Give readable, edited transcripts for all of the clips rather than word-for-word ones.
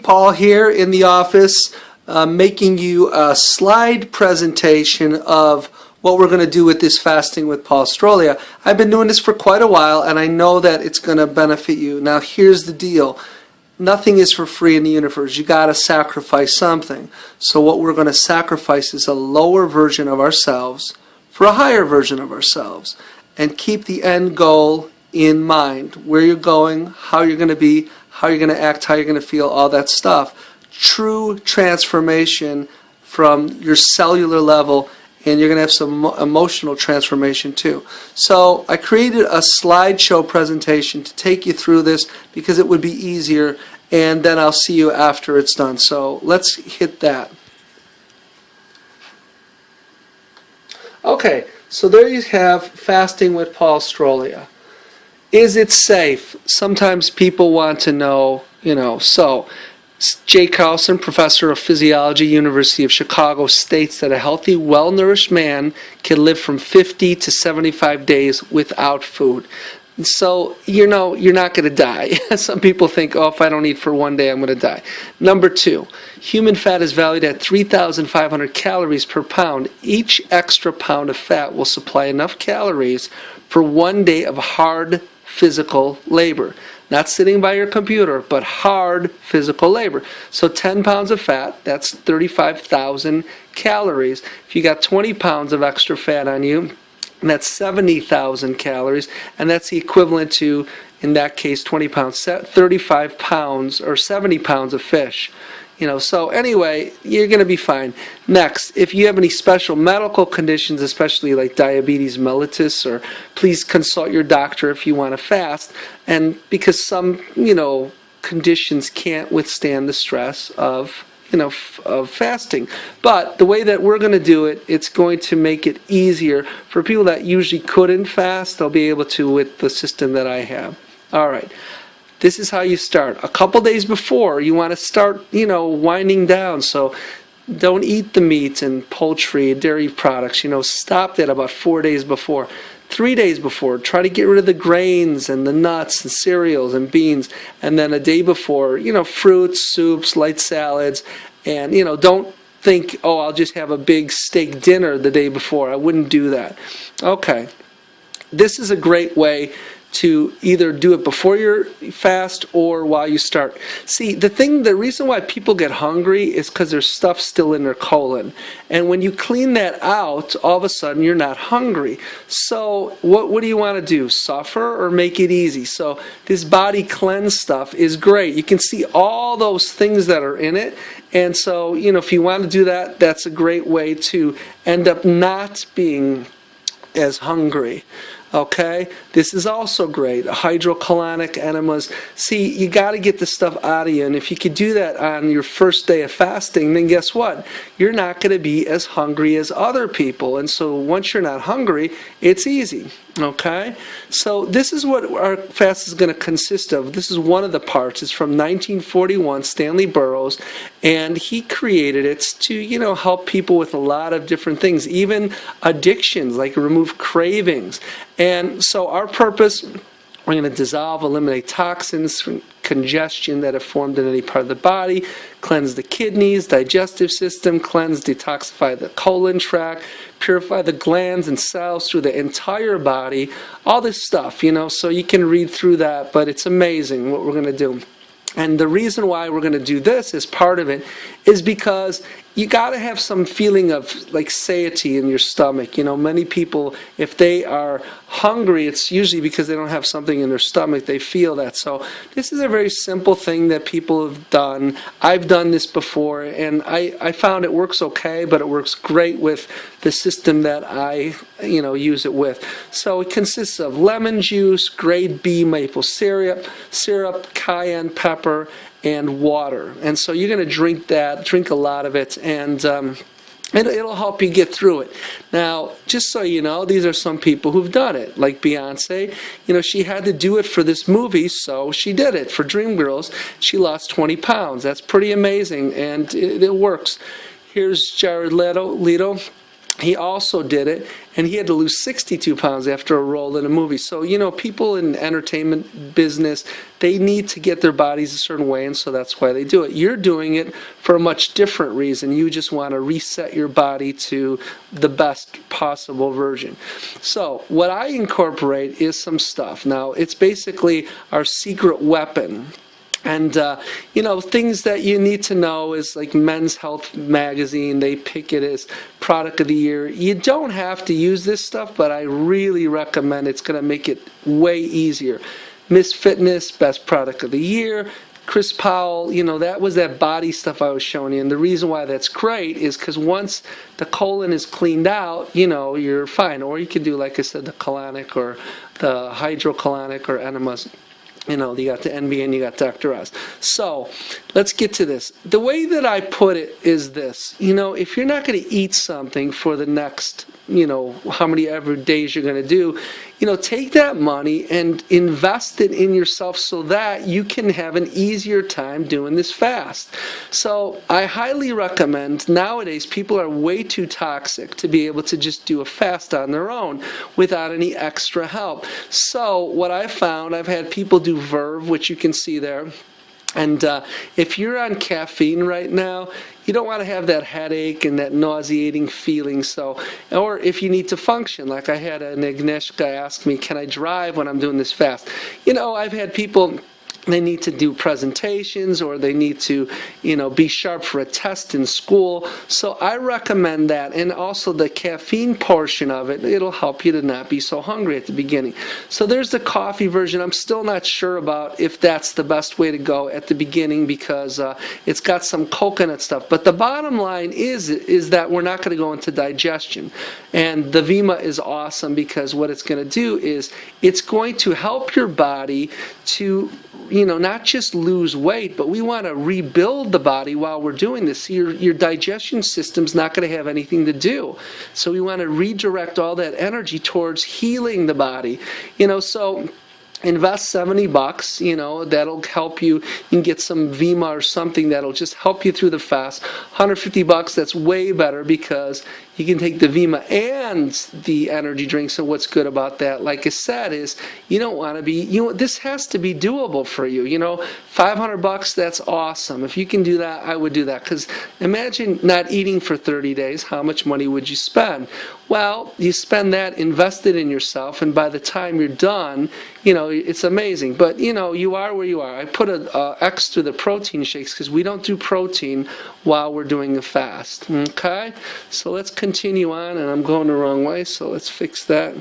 Paul here in the office, making you a slide presentation of what we're going to do with this Fasting with Paul Strolia. I've been doing this for quite a while and I know that it's going to benefit you. Now here's the deal. Nothing is for free in the universe. You got to sacrifice something. So what we're going to sacrifice is a lower version of ourselves for a higher version of ourselves. And keep the end goal in mind. Where you're going, how you're going to be, how you're going to act, how you're going to feel, all that stuff. True transformation from your cellular level, and you're going to have some emotional transformation too. So I created a slideshow presentation to take you through this because it would be easier, and then I'll see you after it's done. So let's hit that. Okay, so there you have Fasting with Paul Strolia. Is it safe? Sometimes people want to know, so Jay Carlson, professor of physiology, University of Chicago, states that a healthy, well-nourished man can live from 50 to 75 days without food. So, you're not going to die. Some people think, if I don't eat for one day, I'm going to die. Number two, human fat is valued at 3,500 calories per pound. Each extra pound of fat will supply enough calories for 1 day of hard physical labor. Not sitting by your computer, but hard physical labor. So 10 pounds of fat, that's 35,000 calories. If you got 20 pounds of extra fat on you, that's 70,000 calories, and that's the equivalent to, in that case, 20 pounds, 35 pounds or 70 pounds of fish. So anyway, you're going to be fine. Next, if you have any special medical conditions, especially like diabetes mellitus, or please consult your doctor if you want to fast. And because some, conditions can't withstand the stress of fasting. But the way that we're going to do it, it's going to make it easier for people that usually couldn't fast. They'll be able to with the system that I have. All right. This is how you start. A couple days before, you want to start, winding down. So don't eat the meat and poultry, dairy products. Stop that about 4 days before. 3 days before, try to get rid of the grains and the nuts and cereals and beans. And then a day before, fruits, soups, light salads. And, don't think, I'll just have a big steak dinner the day before. I wouldn't do that. Okay. This is a great way to either do it before your fast or while you start. See, the reason why people get hungry is because there's stuff still in their colon. And when you clean that out, all of a sudden you're not hungry. So what do you want to do? Suffer or make it easy? So this body cleanse stuff is great. You can see all those things that are in it. And so, if you want to do that, that's a great way to end up not being as hungry. Okay, this is also great. Hydrocolonic enemas. See, you got to get the stuff out of you, and if you could do that on your first day of fasting, then guess what? You're not going to be as hungry as other people, and so once you're not hungry, it's easy. Okay, so this is what our fast is going to consist of. This is one of the parts. It's from 1941, Stanley Burroughs, and he created it to, help people with a lot of different things, even addictions, like remove cravings. And so our purpose, we're going to dissolve, eliminate toxins, congestion that have formed in any part of the body, cleanse the kidneys, digestive system, cleanse, detoxify the colon tract, purify the glands and cells through the entire body, all this stuff, so you can read through that, but it's amazing what we're going to do. And the reason why we're going to do this as part of it is because you got to have some feeling of satiety in your stomach. Many people, if they are hungry, it's usually because they don't have something in their stomach. They feel that. So this is a very simple thing that people have done. I've done this before, and I found it works okay, but it works great with the system that I use it with. So it consists of lemon juice, grade B maple syrup, cayenne pepper, and water. And so you're going to drink a lot of it, and it'll help you get through it. Now, just so you know, these are some people who've done it, like Beyonce. She had to do it for this movie, so she did it. For Dreamgirls, she lost 20 pounds. That's pretty amazing, and it works. Here's Jared Leto. he also did it, and he had to lose 62 pounds after a role in a movie. So, people in entertainment business, they need to get their bodies a certain way, and so that's why they do it. You're doing it for a much different reason. You just want to reset your body to the best possible version. So, what I incorporate is some stuff. Now, it's basically our secret weapon. And, things that you need to know is like Men's Health magazine, they pick it as product of the year. You don't have to use this stuff, but I really recommend it's going to make it way easier. Miss Fitness, best product of the year. Chris Powell, that was that body stuff I was showing you. And the reason why that's great is because once the colon is cleaned out, you're fine. Or you can do, like I said, the colonic or the hydrocolonic or enemas. You got the NBN, you got Dr. Oz. So, let's get to this. The way that I put it is this. If you're not going to eat something for the next, how many ever days you're going to do, take that money and invest it in yourself so that you can have an easier time doing this fast. So, I highly recommend, nowadays people are way too toxic to be able to just do a fast on their own without any extra help. So, what I found, I've had people do Verve, which you can see there. And if you're on caffeine right now, you don't want to have that headache and that nauseating feeling. So, or if you need to function, like I had an Agnieszka ask me, can I drive when I'm doing this fast? I've had people, they need to do presentations or they need to, be sharp for a test in school. So I recommend that. And also the caffeine portion of it, it'll help you to not be so hungry at the beginning. So there's the coffee version. I'm still not sure about if that's the best way to go at the beginning because it's got some coconut stuff. But the bottom line is that we're not going to go into digestion. And the Vima is awesome because what it's going to do is it's going to help your body to not just lose weight, but we want to rebuild the body while we're doing this. Your digestion system's not going to have anything to do. So we want to redirect all that energy towards healing the body. So invest $70, that'll help you. You can get some Vima or something that'll just help you through the fast. $150, that's way better because you can take the Vima and the energy drink. So what's good about that, like I said, is you don't want to be, this has to be doable for you. $500, that's awesome. If you can do that, I would do that. Because imagine not eating for 30 days. How much money would you spend? Well, you spend that, invest it in yourself, and by the time you're done, it's amazing. But, you are where you are. I put an X through the protein shakes because we don't do protein while we're doing a fast. Okay? So let's continue on, and I'm going the wrong way, so let's fix that.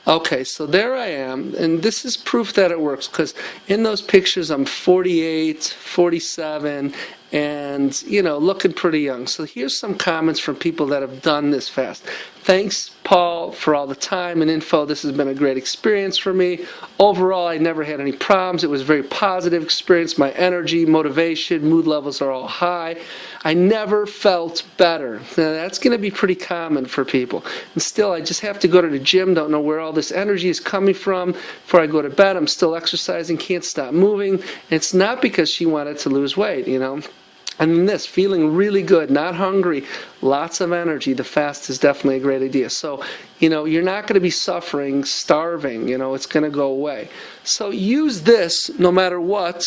Okay, so there I am, and this is proof that it works, because in those pictures I'm 48, 47, and, looking pretty young. So here's some comments from people that have done this fast. Thanks, Paul, for all the time and info. This has been a great experience for me. Overall, I never had any problems. It was a very positive experience. My energy, motivation, mood levels are all high. I never felt better. Now, that's going to be pretty common for people. And still, I just have to go to the gym, don't know where all this energy is coming from. Before I go to bed, I'm still exercising, can't stop moving. And it's not because she wanted to lose weight, And this, feeling really good, not hungry, lots of energy. The fast is definitely a great idea. So, you're not going to be suffering, starving, it's going to go away. So use this no matter what,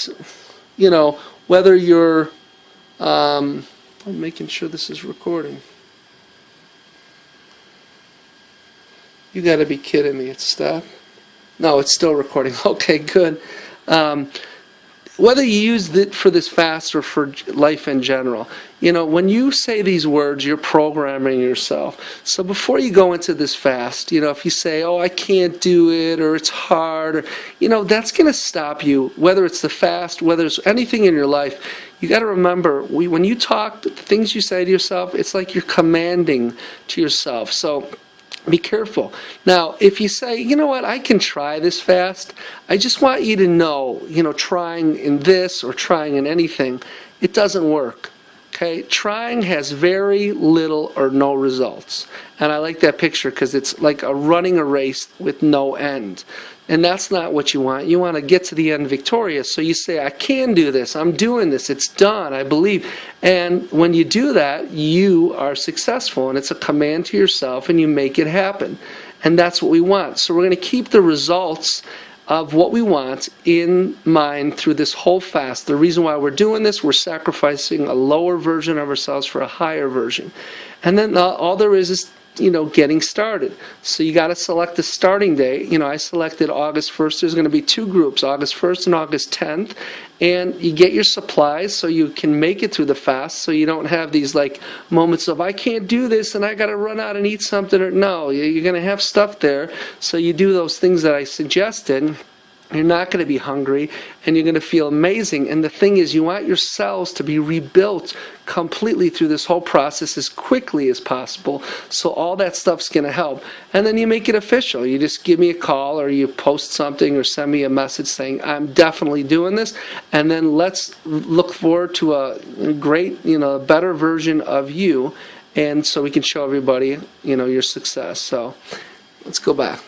whether you're, I'm making sure this is recording. You got to be kidding me, it's stopped. No, it's still recording. Okay, good. Whether you use it for this fast or for life in general, when you say these words, you're programming yourself. So before you go into this fast, if you say, oh, I can't do it, or it's hard, or, that's going to stop you, whether it's the fast, whether it's anything in your life. You got to remember, when you talk, the things you say to yourself, it's like you're commanding to yourself. So be careful. Now, if you say, you know what, I can try this fast, I just want you to know, trying in this or trying in anything, it doesn't work. Okay, trying has very little or no results. And I like that picture because it's like running a race with no end. And that's not what you want. You want to get to the end victorious. So you say, I can do this. I'm doing this. It's done. I believe. And when you do that, you are successful. And it's a command to yourself, and you make it happen. And that's what we want. So we're going to keep the results of what we want in mind through this whole fast. The reason why we're doing this, we're sacrificing a lower version of ourselves for a higher version. And then all there is, getting started. So you got to select the starting date. I selected August 1st. There's going to be two groups, August 1st and August 10th. And you get your supplies so you can make it through the fast, so you don't have these moments of, I can't do this and I got to run out and eat something. No, you're going to have stuff there. So you do those things that I suggested. You're not going to be hungry, and you're going to feel amazing. And the thing is, you want your cells to be rebuilt completely through this whole process as quickly as possible. So all that stuff's going to help. And then you make it official. You just give me a call, or you post something, or send me a message saying, I'm definitely doing this. And then let's look forward to a great, better version of you. And so we can show everybody, your success. So let's go back.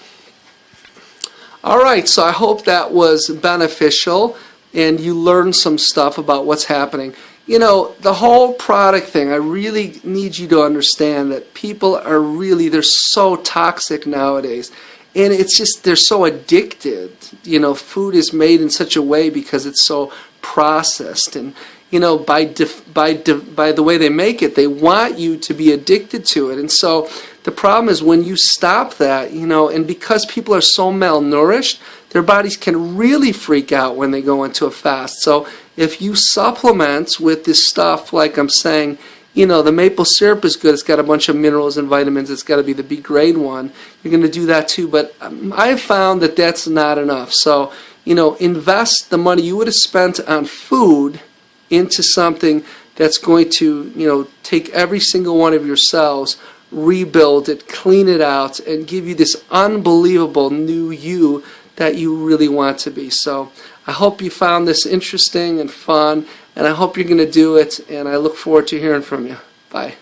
All right, so I hope that was beneficial and you learned some stuff about what's happening. The whole product thing, I really need you to understand that people are they're so toxic nowadays. And it's just, they're so addicted. Food is made in such a way because it's so processed. And, by the way they make it, they want you to be addicted to it. And so the problem is when you stop that, and because people are so malnourished, their bodies can really freak out when they go into a fast. So if you supplement with this stuff, like I'm saying, the maple syrup is good. It's got a bunch of minerals and vitamins. It's got to be the B grade one. You're going to do that too. But I've found that that's not enough. So, invest the money you would have spent on food into something that's going to, take every single one of your cells, rebuild it, clean it out, and give you this unbelievable new you that you really want to be. So I hope you found this interesting and fun, and I hope you're going to do it, and I look forward to hearing from you. Bye.